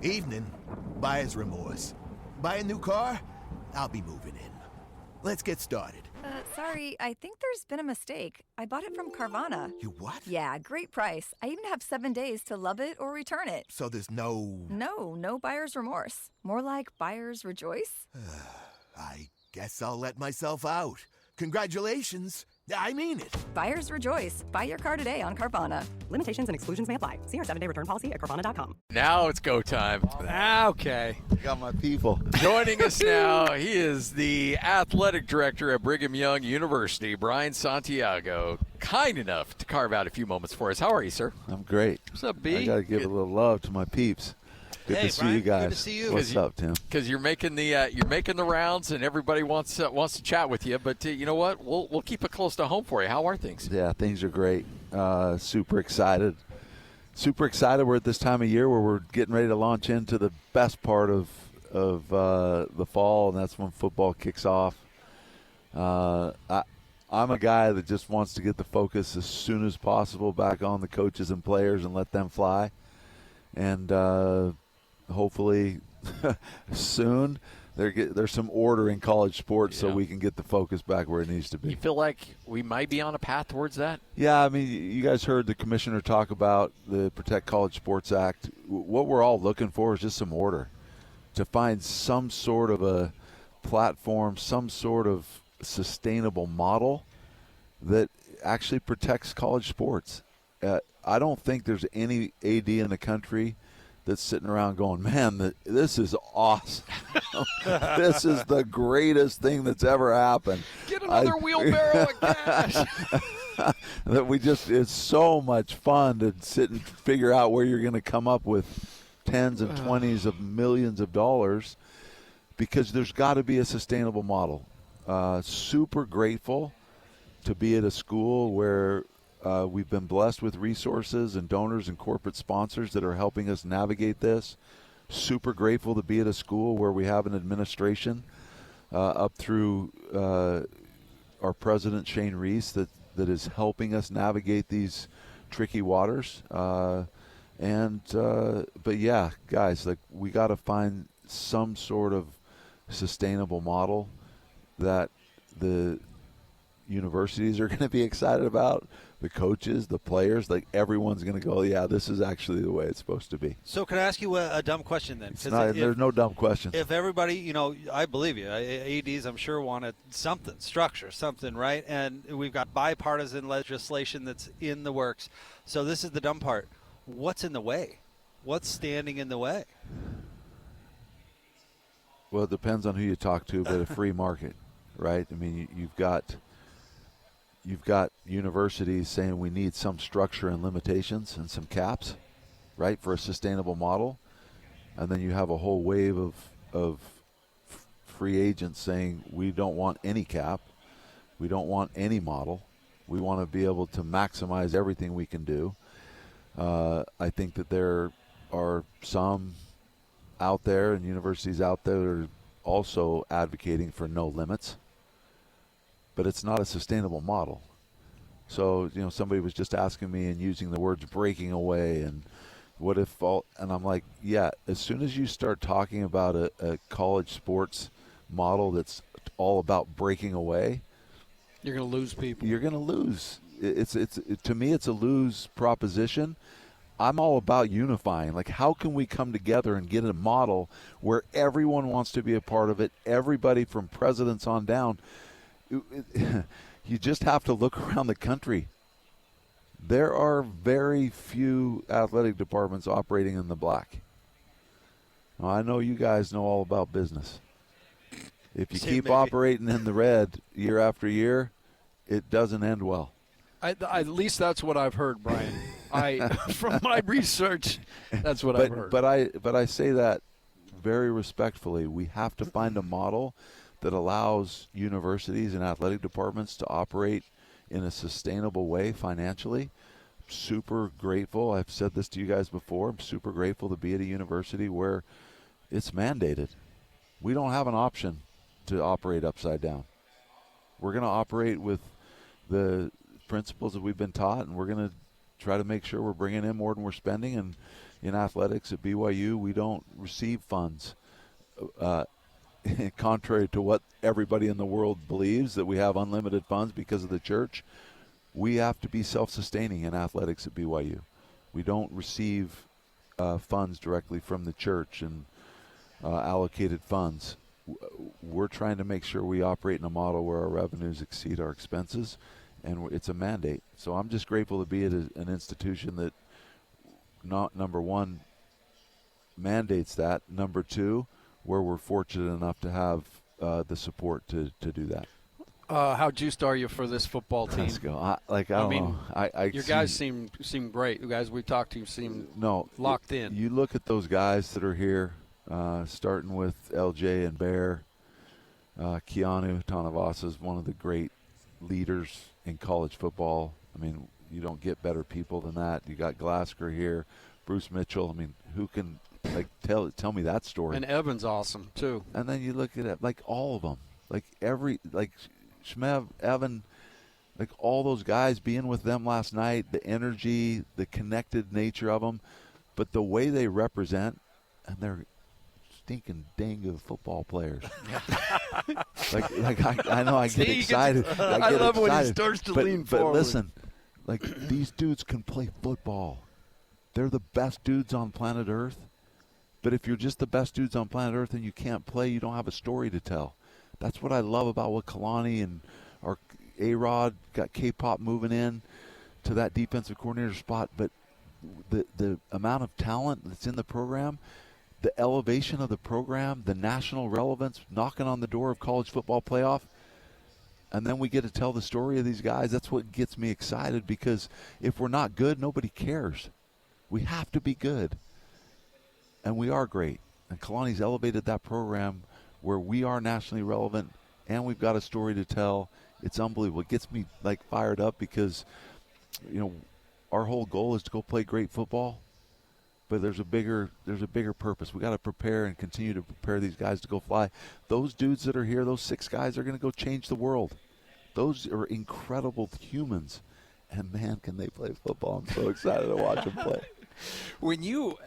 Evening. Buyer's remorse. Buy a new car? I'll be moving in. Let's get started. Sorry, I think there's been a mistake. I bought it from Carvana. You what? Yeah, great price. I even have 7 days to love it or return it. So there's no... No buyer's remorse. More like buyer's rejoice. I guess I'll let myself out. Congratulations. I mean it. Buyer's rejoice. Buy your car today on Carvana. Limitations and exclusions may apply. See our 7-day return policy at Carvana.com. Now it's go time. Okay. Got my people. Joining us now, he is the athletic director at Brigham Young University, Brian Santiago. Kind enough to carve out a few moments for us. How are you, sir? I'm great. What's up, B? I got to give a little love to my peeps. Good to see Brian, you guys. good to see you. What's up, Tim? Because you're making the rounds, and everybody wants to chat with you. But you know what? We'll keep it close to home for you. How are things? Yeah, things are great. Super excited. We're at this time of year where we're getting ready to launch into the best part of the fall, and that's when football kicks off. I'm a guy that just wants to get the focus as soon as possible back on the coaches and players and let them fly. And hopefully soon there's some order in college sports so we can get the focus back where it needs to be. You feel like we might be on a path towards that? Yeah, I mean, you guys heard the commissioner talk about the Protect College Sports Act. What we're all looking for is just some order, to find some sort of a platform, some sort of sustainable model that actually protects college sports. I don't think there's any AD in the country that's sitting around going, man, this is awesome. This is the greatest thing that's ever happened. Get another wheelbarrow of cash. It's so much fun to sit and figure out where you're going to come up with tens and 20s of millions of dollars, because there's got to be a sustainable model. Super grateful to be at a school where we've been blessed with resources and donors and corporate sponsors that are helping us navigate this. Super grateful to be at a school where we have an administration up through our president, Shane Reese, that is helping us navigate these tricky waters. But yeah, guys, like, we got to find some sort of sustainable model that the universities are going to be excited about, the coaches, the players, like, everyone's going to go, yeah, this is actually the way it's supposed to be. So can I ask you a dumb question then? There's no dumb questions. If everybody, I believe you, ADs I'm sure wanted structure, right? And we've got bipartisan legislation that's in the works. So this is the dumb part. What's in the way? What's standing in the way? Well, it depends on who you talk to, but a free market, right? I mean, you've got universities saying we need some structure and limitations and some caps, right, for a sustainable model. And then you have a whole wave of free agents saying we don't want any cap. We don't want any model. We want to be able to maximize everything we can do. I think that there are some out there and universities out there that are also advocating for no limits. But it's not a sustainable model. So, somebody was just asking me and using the words breaking away and what if all, and I'm like, yeah, as soon as you start talking about a college sports model that's all about breaking away, you're going to lose people. You're going to lose. To me, it's a lose proposition. I'm all about unifying. Like, how can we come together and get a model where everyone wants to be a part of it, everybody from presidents on down? You just have to look around the country. There are very few athletic departments operating in the black. Now, I know you guys know all about business. If you keep operating in the red year after year, it doesn't end well. At least that's what I've heard, Brian. From my research, that's what I've heard. But I say that very respectfully. We have to find a model that allows universities and athletic departments to operate in a sustainable way financially. Super grateful. I've said this to you guys before. I'm super grateful to be at a university where it's mandated. We don't have an option to operate upside down. We're going to operate with the principles that we've been taught, and we're going to try to make sure we're bringing in more than we're spending, and in athletics at BYU, we don't receive funds. Contrary to what everybody in the world believes, that we have unlimited funds because of the church, we have to be self-sustaining in athletics at BYU. We don't receive funds directly from the church and allocated funds. We're trying to make sure we operate in a model where our revenues exceed our expenses, and it's a mandate. So I'm just grateful to be at an institution that, not number one, mandates that. Number two, where we're fortunate enough to have the support to do that. How juiced are you for this football team? Let's go. I don't know. Your guys seem great. The guys we talked to seem locked in. You look at those guys that are here, starting with LJ and Bear. Keanu Tanavasa is one of the great leaders in college football. I mean, you don't get better people than that. You got Glasgow here, Bruce Mitchell. I mean, who can tell me that story? And Evan's awesome too. And then you look at it, like all of them, Shmev, Evan, like all those guys, being with them last night, the energy, the connected nature of them, but the way they represent, and they're stinking dang good football players. I know I get excited. I love when he starts to lean forward. But listen, these dudes can play football. They're the best dudes on planet Earth. But if you're just the best dudes on planet Earth and you can't play, you don't have a story to tell. That's what I love about what Kalani and our A-Rod got K-Pop moving in to that defensive coordinator spot. But the amount of talent that's in the program, the elevation of the program, the national relevance, knocking on the door of college football playoff, and then we get to tell the story of these guys. That's what gets me excited, because if we're not good, nobody cares. We have to be good. And we are great. And Kalani's elevated that program where we are nationally relevant, and we've got a story to tell. It's unbelievable. It gets me fired up, because our whole goal is to go play great football, but there's a bigger purpose. We got to prepare and continue to prepare these guys to go fly. Those dudes that are here, those 6 guys, are going to go change the world. Those are incredible humans, and man, can they play football. I'm so excited to watch them play. When you,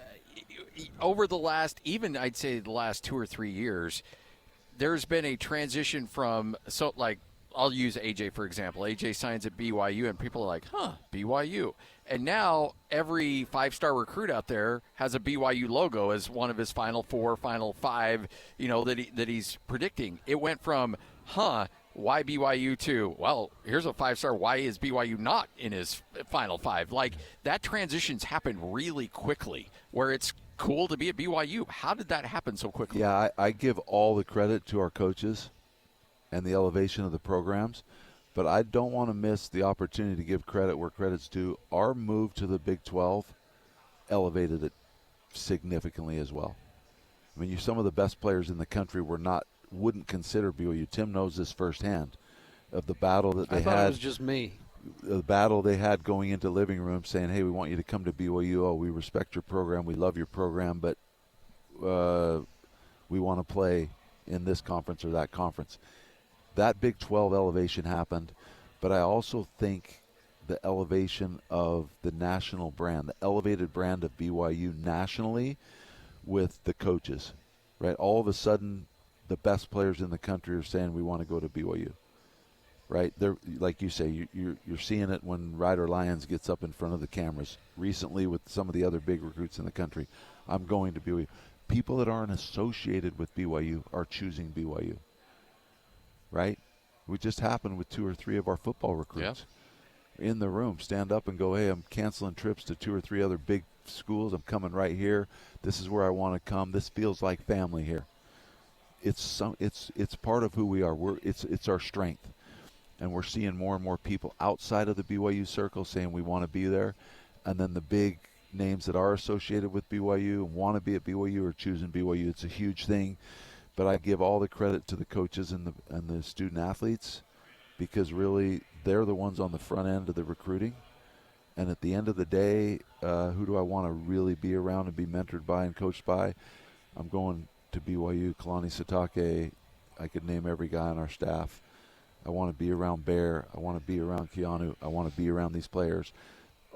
over the last, even I'd say the last 2 or 3 years, there's been a transition from, I'll use AJ for example. AJ signs at BYU, and people are like, BYU. And now every 5-star recruit out there has a BYU logo as one of his final 4, final 5, that he's predicting. It went from, why BYU to, well, here's a 5-star. Why is BYU not in his final 5? That transition's happened really quickly, where it's cool to be at BYU. How did that happen so quickly? Yeah, I give all the credit to our coaches and the elevation of the programs, but I don't want to miss the opportunity to give credit where credit's due. Our move to the Big 12 elevated it significantly as well. I mean, some of the best players in the country wouldn't consider BYU. Tim knows this firsthand, of the battle that they had. I thought it was just me. The battle they had going into living room saying, hey, we want you to come to BYU. Oh, we respect your program. We love your program, but we want to play in this conference or that conference. That Big 12 elevation happened, but I also think the elevation of the national brand, the elevated brand of BYU nationally with the coaches, right? All of a sudden, the best players in the country are saying we want to go to BYU. Right, they're, like you say, you're seeing it when Ryder Lyons gets up in front of the cameras. Recently, with some of the other big recruits in the country, I'm going to BYU. People that aren't associated with BYU are choosing BYU. Right, we just happened with 2 or 3 of our football recruits in the room. Stand up and go, hey, I'm canceling trips to 2 or 3 other big schools. I'm coming right here. This is where I want to come. This feels like family here. It's part of who we are. It's our strength. And we're seeing more and more people outside of the BYU circle saying we want to be there. And then the big names that are associated with BYU and want to be at BYU are choosing BYU. It's a huge thing. But I give all the credit to the coaches and the student athletes, because really they're the ones on the front end of the recruiting. And at the end of the day, who do I want to really be around and be mentored by and coached by? I'm going to BYU, Kalani Sitake. I could name every guy on our staff. I want to be around Bear. I want to be around Keanu. I want to be around these players.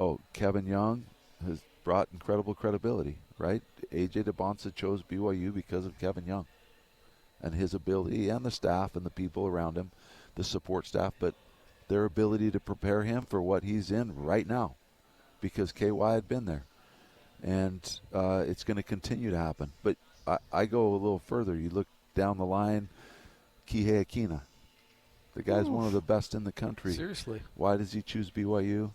Oh, Kevin Young has brought incredible credibility, right? A.J. DeBonsa chose BYU because of Kevin Young and his ability, and the staff and the people around him, the support staff, but their ability to prepare him for what he's in right now, because KY had been there. And it's going to continue to happen. But I go a little further. You look down the line, Kihei Akina. The guy's one of the best in the country. Seriously. Why does he choose BYU?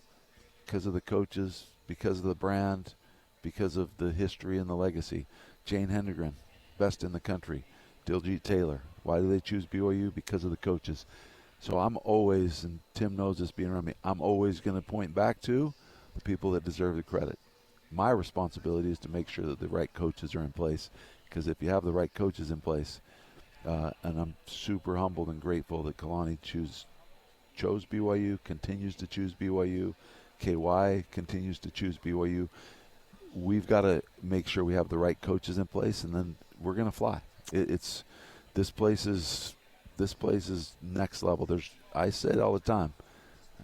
Because of the coaches, because of the brand, because of the history and the legacy. Jane Hendegren, best in the country. Diljit Taylor. Why do they choose BYU? Because of the coaches. So I'm always, and Tim knows this being around me, I'm always going to point back to the people that deserve the credit. My responsibility is to make sure that the right coaches are in place, because if you have the right coaches in place, and I'm super humbled and grateful that Kalani chose BYU, continues to choose BYU, KY continues to choose BYU. We've got to make sure we have the right coaches in place, and then we're going to fly. This place is next level. I say it all the time,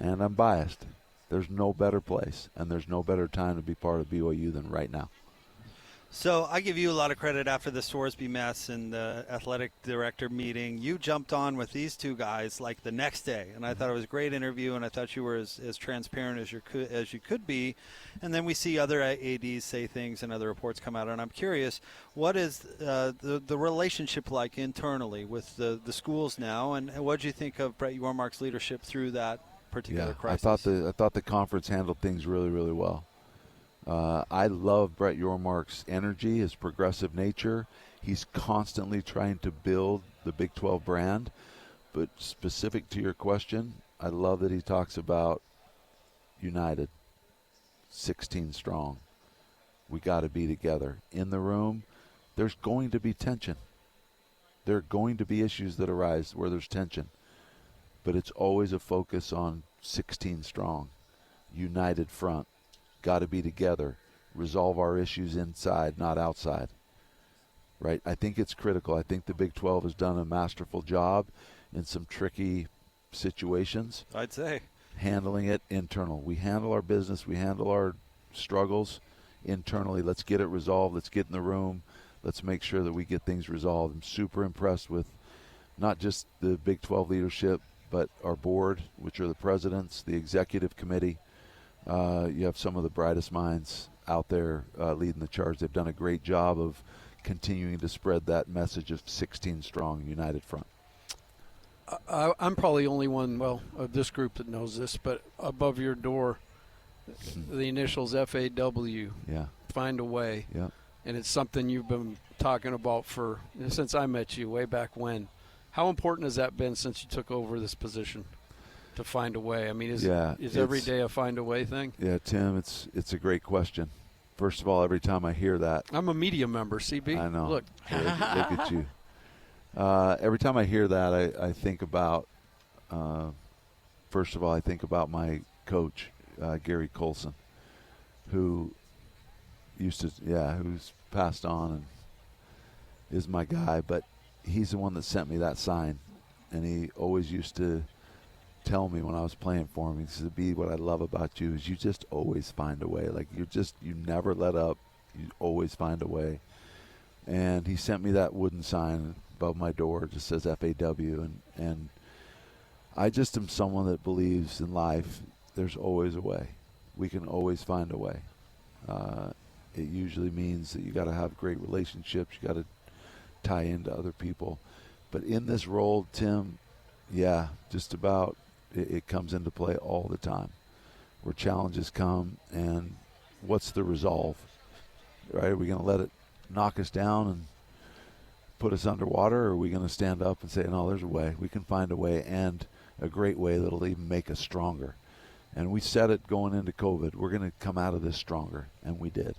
and I'm biased. There's no better place, and there's no better time to be part of BYU than right now. So I give you a lot of credit after the Sorsby mess and the athletic director meeting. You jumped on with these two guys like the next day, and I thought it was a great interview, and I thought you were as transparent as you could be. And then we see other ADs say things and other reports come out, and I'm curious, what is the relationship like internally with the schools now, and what do you think of Brett Yormark's leadership through that particular crisis? I thought the conference handled things really, really well. I love Brett Yormark's energy, his progressive nature. He's constantly trying to build the Big 12 brand. But specific to your question, I love that he talks about united, 16 strong. We got to be together. In the room, there's going to be tension. There are going to be issues that arise where there's tension. But it's always a focus on 16 strong, united front. Got to be together, resolve our issues inside, not outside. Right? I think it's critical. I think the Big 12 has done a masterful job in some tricky situations. I'd say. Handling it internal. We handle our business, we handle our struggles internally. Let's get it resolved. Let's get in the room. Let's make sure that we get things resolved. I'm super impressed with not just the Big 12 leadership, but our board, which are the presidents, the executive committee. You have some of the brightest minds out there leading the charge. They've done a great job of continuing to spread that message of 16 strong, united front. I'm probably the only one, of this group that knows this, but above your door, the initials FAW. Yeah. Find a way. Yeah. And it's something you've been talking about since I met you way back when. How important has that been since you took over this position? To find a way. I mean, is every day a find a way thing? Yeah, Tim, it's a great question. First of all, every time I hear that, I'm a media member, CB. I know. Look at you. Every time I hear that, I think about. First of all, I think about my coach, Gary Colson, who's passed on and is my guy. But he's the one that sent me that sign, and he always used to tell me when I was playing for him, he said, "B, what I love about you is you just always find a way. Like you never let up. You always find a way." And he sent me that wooden sign above my door. It just says FAW. And I just am someone that believes in life there's always a way. We can always find a way. It usually means that you got to have great relationships. You got to tie into other people. But in this role, Tim, just about it comes into play all the time, where challenges come, and what's the resolve, right? Are we going to let it knock us down and put us underwater, or are we going to stand up and say, no, there's a way. We can find a way, and a great way that'll even make us stronger. And we said it going into COVID, we're going to come out of this stronger, and we did,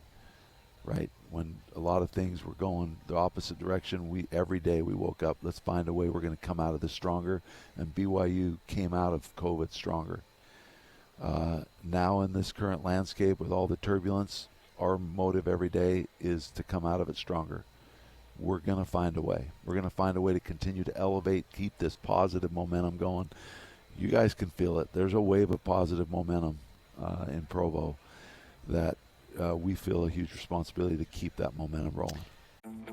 right? When a lot of things were going the opposite direction, every day we woke up, let's find a way we're going to come out of this stronger, and BYU came out of COVID stronger. Now in this current landscape with all the turbulence, our motive every day is to come out of it stronger. We're going to find a way. We're going to find a way to continue to elevate, keep this positive momentum going. You guys can feel it. There's a wave of positive momentum in Provo that we feel a huge responsibility to keep that momentum rolling.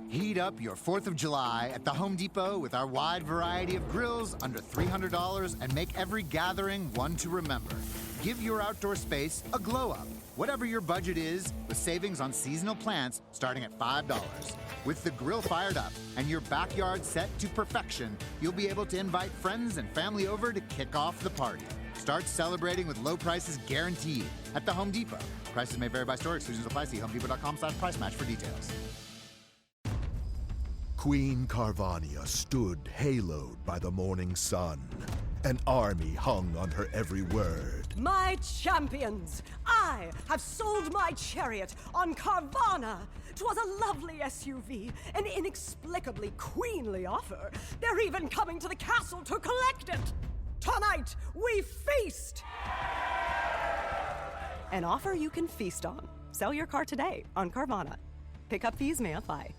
Heat up your 4th of July at the Home Depot with our wide variety of grills under $300 and make every gathering one to remember. Give your outdoor space a glow up, whatever your budget is, with savings on seasonal plants starting at $5. With the grill fired up and your backyard set to perfection, you'll be able to invite friends and family over to kick off the party. Start celebrating with low prices guaranteed at the Home Depot. Prices may vary by store. Exclusions apply. See homedepot.com/price match for details. Queen Carvania stood haloed by the morning sun. An army hung on her every word. My champions, I have sold my chariot on Carvana. 'Twas a lovely SUV, an inexplicably queenly offer. They're even coming to the castle to collect it. Tonight, we feast! An offer you can feast on. Sell your car today on Carvana. Pickup fees may apply.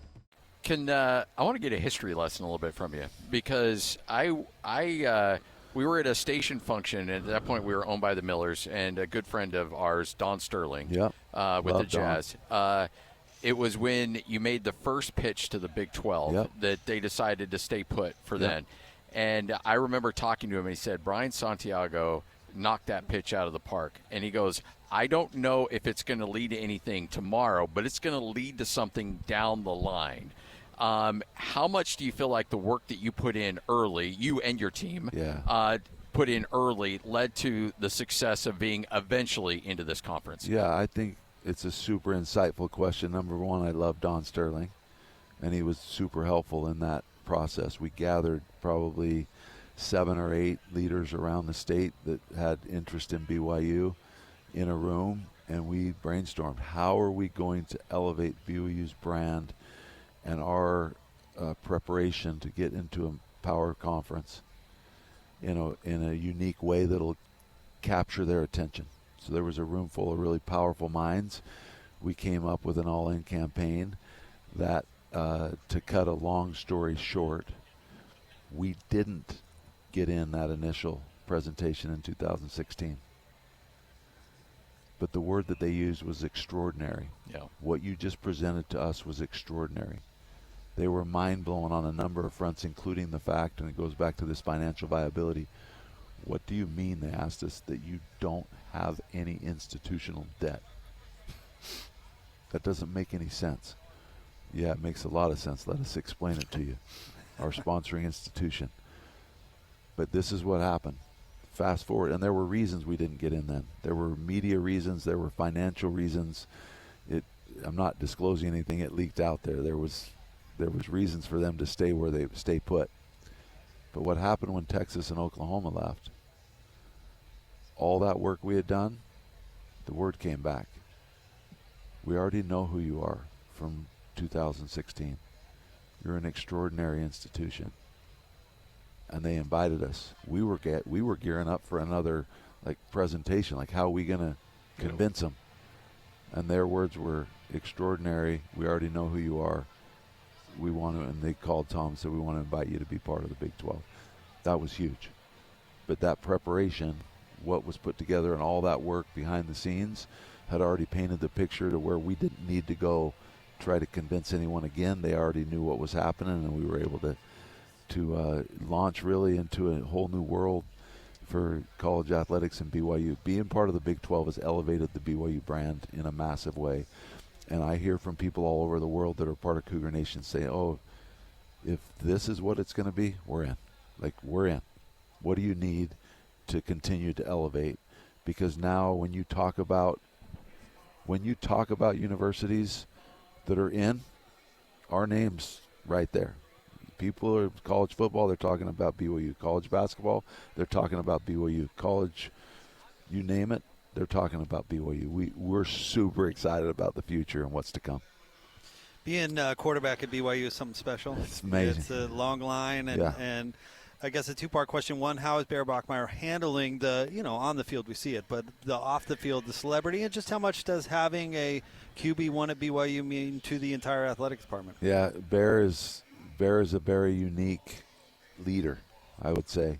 I want to get a history lesson a little bit from you, because we were at a station function, and at that point we were owned by the Millers, and a good friend of ours, Don Sterling, with the Jazz. It was when you made the first pitch to the Big 12 that they decided to stay put for then. And I remember talking to him, and he said, Brian Santiago knocked that pitch out of the park. And he goes, I don't know if it's going to lead to anything tomorrow, but it's going to lead to something down the line. How much do you feel like the work that you put in early, you and your team, put in early, led to the success of being eventually into this conference? Yeah, I think it's a super insightful question. Number one, I love Don Sterling, and he was super helpful in that process. We gathered probably 7 or 8 leaders around the state that had interest in BYU in a room, and we brainstormed, how are we going to elevate BYU's brand and our preparation to get into a power conference in a unique way that'll capture their attention. So there was a room full of really powerful minds. We came up with an all-in campaign that, to cut a long story short, we didn't get in that initial presentation in 2016. But the word that they used was extraordinary. Yeah. What you just presented to us was extraordinary. They were mind-blown on a number of fronts, including the fact, and it goes back to this financial viability, what do you mean, they asked us, that you don't have any institutional debt? That doesn't make any sense. Yeah, it makes a lot of sense. Let us explain it to you. Our sponsoring institution. But this is what happened. Fast forward, and there were reasons we didn't get in then. There were media reasons, there were financial reasons. I'm not disclosing anything, it leaked out there. There was reasons for them to stay where they stay put. But what happened when Texas and Oklahoma left? All that work we had done, the word came back. We already know who you are from 2016. You're an extraordinary institution. And they invited us. We were gearing up for another presentation, how are we going to convince them? And their words were extraordinary. We already know who you are. We want to, and they called Tom and said, we want to invite you to be part of the Big 12. That was huge. But that preparation, what was put together and all that work behind the scenes had already painted the picture to where we didn't need to go try to convince anyone again. They already knew what was happening, and we were able to launch really into a whole new world for college athletics and BYU. Being part of the Big 12 has elevated the BYU brand in a massive way. And I hear from people all over the world that are part of Cougar Nation say, oh, if this is what it's going to be, we're in. We're in. What do you need to continue to elevate? Because now when you talk about universities that are in, our name's right there. People are college football, they're talking about BYU. College basketball, they're talking about BYU. College, you name it, they're talking about BYU. We're super excited about the future and what's to come. Being a quarterback at BYU is something special. It's amazing. It's a long line, and I guess a two-part question. One, how is Bear Bachmeier handling the, on the field we see it, but the off the field, the celebrity, and just how much does having a QB1 at BYU mean to the entire athletics department? Yeah, Bear is a very unique leader, I would say.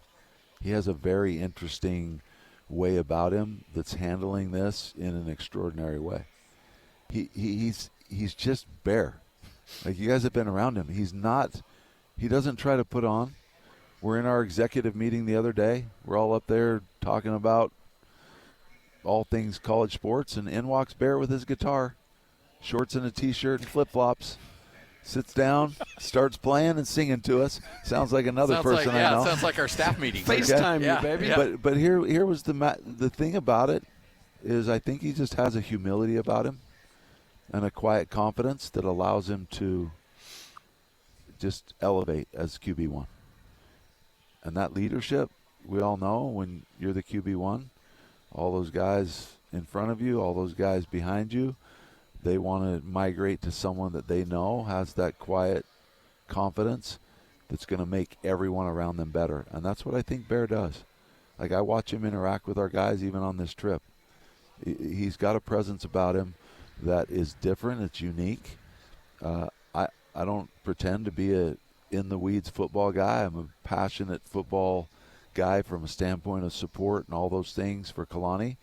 He has a very interesting way about him that's handling this in an extraordinary way. he's just Bear. Like, you guys have been around him. He doesn't try to put on. We're in our executive meeting the other day. We're all up there talking about all things college sports, and in walks Bear with his guitar, shorts and a T-shirt and flip-flops. Sits down, starts playing and singing to us. Sounds like another person I know. Sounds like our staff meeting. FaceTime you, baby. Yeah. But here was the thing about it is I think he just has a humility about him and a quiet confidence that allows him to just elevate as QB1. And that leadership, we all know when you're the QB1, all those guys in front of you, all those guys behind you, they want to migrate to someone that they know has that quiet confidence that's going to make everyone around them better. And that's what I think Bear does. Like, I watch him interact with our guys even on this trip. He's got a presence about him that is different. It's unique. I don't pretend to be a in-the-weeds football guy. I'm a passionate football guy from a standpoint of support and all those things for Kalani.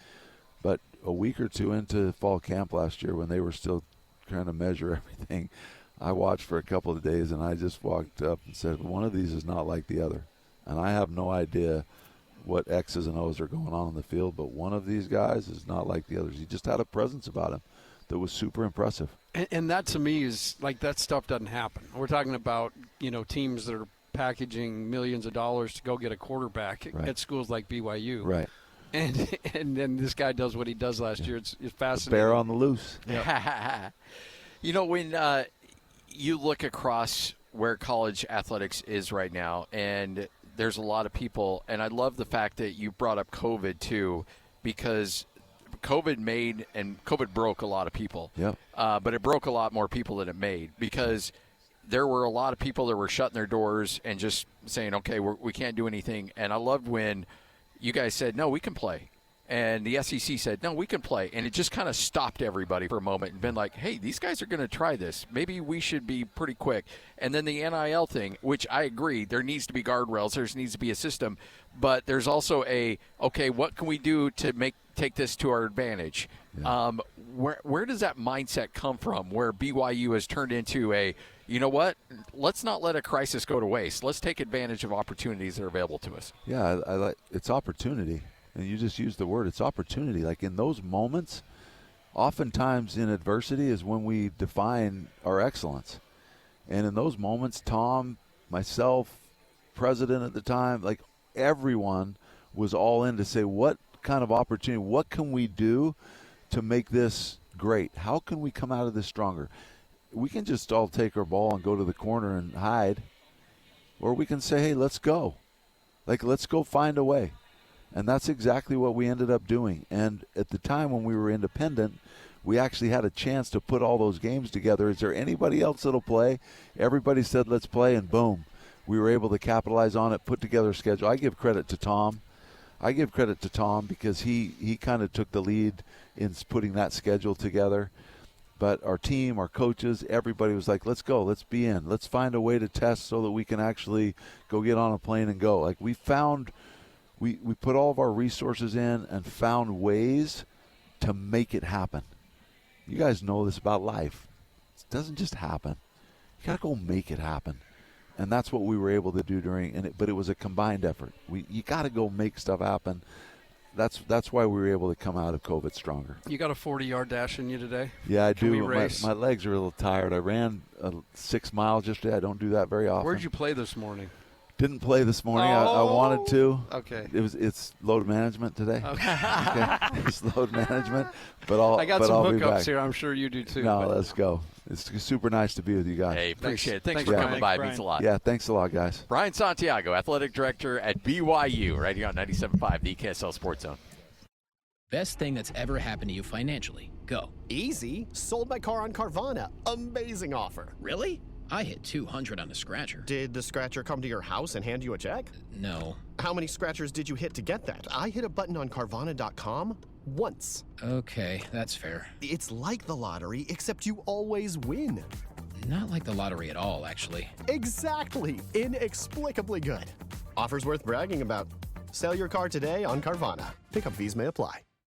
But a week or two into fall camp last year when they were still trying to measure everything, I watched for a couple of days and I just walked up and said, one of these is not like the other. And I have no idea what X's and O's are going on in the field, but one of these guys is not like the others. He just had a presence about him that was super impressive. And that to me is like, that stuff doesn't happen. We're talking about, teams that are packaging millions of dollars to go get a quarterback at schools like BYU. Right. And then this guy does what he does last year. It's fascinating. Bear on the loose. Yep. When you look across where college athletics is right now, and there's a lot of people, and I love the fact that you brought up COVID too, because COVID broke a lot of people. Yep. But it broke a lot more people than it made, because there were a lot of people that were shutting their doors and just saying, okay, we can't do anything. And I loved when you guys said, no, we can play. And the SEC said, no, we can play. And it just kind of stopped everybody for a moment and been like, hey, these guys are going to try this. Maybe we should be pretty quick. And then the NIL thing, which I agree, there needs to be guardrails. There needs to be a system. But there's also okay, what can we do to take this to our advantage? Yeah. Where does that mindset come from, where BYU has turned into you know what, let's not let a crisis go to waste. Let's take advantage of opportunities that are available to us. Yeah, I like it's opportunity. And you just used the word, it's opportunity. Like, in those moments, oftentimes in adversity is when we define our excellence. And in those moments, Tom, myself, president at the time, like, everyone was all in to say, what kind of opportunity, what can we do to make this great? How can we come out of this stronger? We can just all take our ball and go to the corner and hide. Or we can say, hey, let's go. Like, let's go find a way. And that's exactly what we ended up doing. And at the time when we were independent, we actually had a chance to put all those games together. Is there anybody else that'll play? Everybody said, let's play, and boom. We were able to capitalize on it, put together a schedule. I give credit to Tom. Because he kind of took the lead in putting that schedule together. But our team, our coaches, everybody was like, let's go, let's be in. Let's find a way to test so that we can actually go get on a plane and go. Like, we put all of our resources in and found ways to make it happen. You guys know this about life. It doesn't just happen. You got to go make it happen. And that's what we were able to do but it was a combined effort. You got to go make stuff happen. That's why we were able to come out of COVID stronger. You got a 40-yard dash in you today? Yeah, I Can do. we race? My legs are a little tired. I ran 6 miles yesterday. I don't do that very often. Where'd you play this morning? Didn't play this morning. I wanted to. Okay. It's load management today. Okay. It's load management. But I got some hookups hookups here. I'm sure you do too. No, let's go. It's super nice to be with you guys. Hey, appreciate it. Thanks for coming by. It means a lot. Yeah, thanks a lot, guys. Brian Santiago, athletic director at BYU, right here on 97.5, the KSL Sports Zone. Best thing that's ever happened to you financially. Go. Easy. Sold my car on Carvana. Amazing offer. Really? I hit 200 on a scratcher. Did the scratcher come to your house and hand you a check? No. How many scratchers did you hit to get that? I hit a button on Carvana.com once. Okay, that's fair. It's like the lottery, except you always win. Not like the lottery at all, actually. Exactly. Inexplicably good. Offers worth bragging about. Sell your car today on Carvana. Pickup fees may apply.